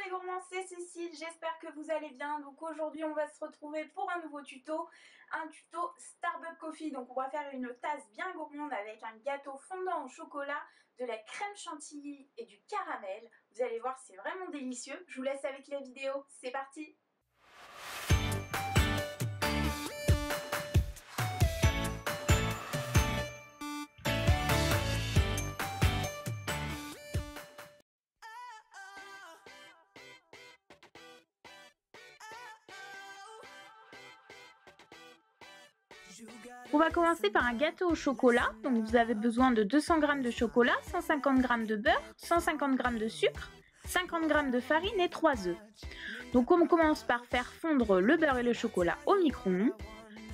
les gourmands, c'est Cécile, j'espère que vous allez bien. Donc aujourd'hui on va se retrouver pour un nouveau tuto, un tuto Starbucks Coffee. Donc on va faire une tasse bien gourmande avec un gâteau fondant au chocolat, de la crème chantilly et du caramel. Vous allez voir, c'est vraiment délicieux. Je vous laisse avec la vidéo, c'est parti! On va commencer par un gâteau au chocolat. Donc vous avez besoin de 200 g de chocolat, 150 g de beurre, 150 g de sucre, 50 g de farine et 3 œufs. Donc on commence par faire fondre le beurre et le chocolat au micro-ondes.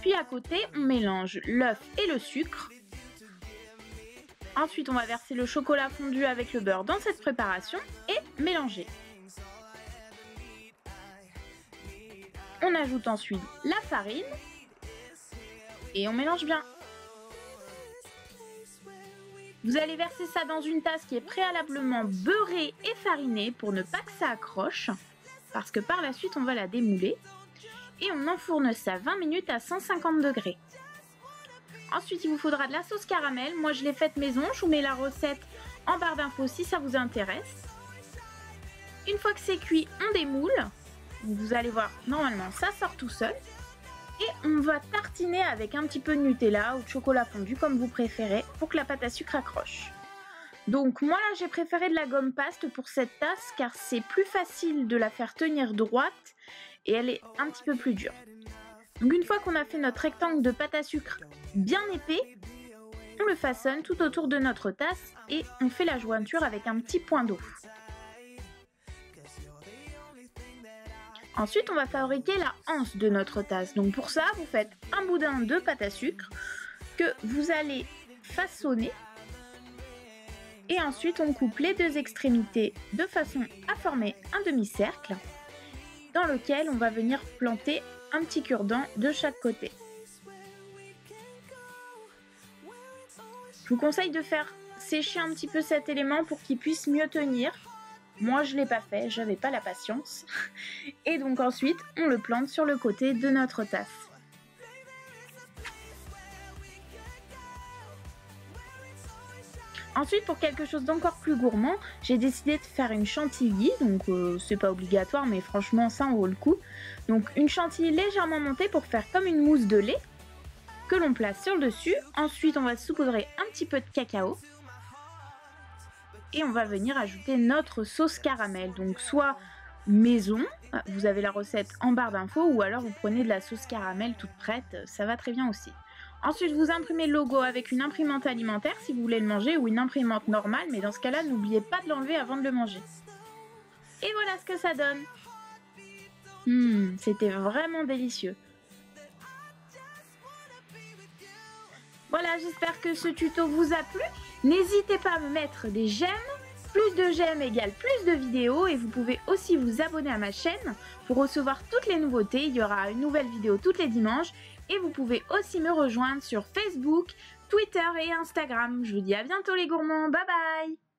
Puis à côté, on mélange l'œuf et le sucre. Ensuite, on va verser le chocolat fondu avec le beurre dans cette préparation et mélanger. On ajoute ensuite la farine. Et on mélange bien. Vous allez verser ça dans une tasse qui est préalablement beurrée et farinée pour ne pas que ça accroche, parce que par la suite on va la démouler. Et on enfourne ça 20 minutes à 150 degrés. Ensuite il vous faudra de la sauce caramel. Moi je l'ai faite maison, je vous mets la recette en barre d'infos si ça vous intéresse. Une fois que c'est cuit, on démoule. Vous allez voir, normalement ça sort tout seul. Et on va tartiner avec un petit peu de Nutella ou de chocolat fondu comme vous préférez pour que la pâte à sucre accroche. Donc moi là j'ai préféré de la gomme paste pour cette tasse car c'est plus facile de la faire tenir droite et elle est un petit peu plus dure. Donc une fois qu'on a fait notre rectangle de pâte à sucre bien épais, on le façonne tout autour de notre tasse et on fait la jointure avec un petit point d'eau. Ensuite, on va fabriquer la anse de notre tasse. Donc pour ça, vous faites un boudin de pâte à sucre que vous allez façonner. Et ensuite, on coupe les deux extrémités de façon à former un demi-cercle dans lequel on va venir planter un petit cure-dent de chaque côté. Je vous conseille de faire sécher un petit peu cet élément pour qu'il puisse mieux tenir. Moi je ne l'ai pas fait, j'avais pas la patience. Et donc ensuite on le plante sur le côté de notre tasse. Ensuite pour quelque chose d'encore plus gourmand, j'ai décidé de faire une chantilly. Donc c'est pas obligatoire mais franchement ça en vaut le coup. Donc une chantilly légèrement montée pour faire comme une mousse de lait que l'on place sur le dessus. Ensuite on va saupoudrer un petit peu de cacao. Et on va venir ajouter notre sauce caramel, donc soit maison, vous avez la recette en barre d'infos, ou alors vous prenez de la sauce caramel toute prête, ça va très bien aussi. Ensuite vous imprimez le logo avec une imprimante alimentaire si vous voulez le manger, ou une imprimante normale, mais dans ce cas là n'oubliez pas de l'enlever avant de le manger. Et voilà ce que ça donne. C'était vraiment délicieux. Voilà, j'espère que ce tuto vous a plu. N'hésitez pas à me mettre des j'aime. Plus de j'aime égale plus de vidéos. Et vous pouvez aussi vous abonner à ma chaîne pour recevoir toutes les nouveautés. Il y aura une nouvelle vidéo tous les dimanches. Et vous pouvez aussi me rejoindre sur Facebook, Twitter et Instagram. Je vous dis à bientôt les gourmands. Bye bye!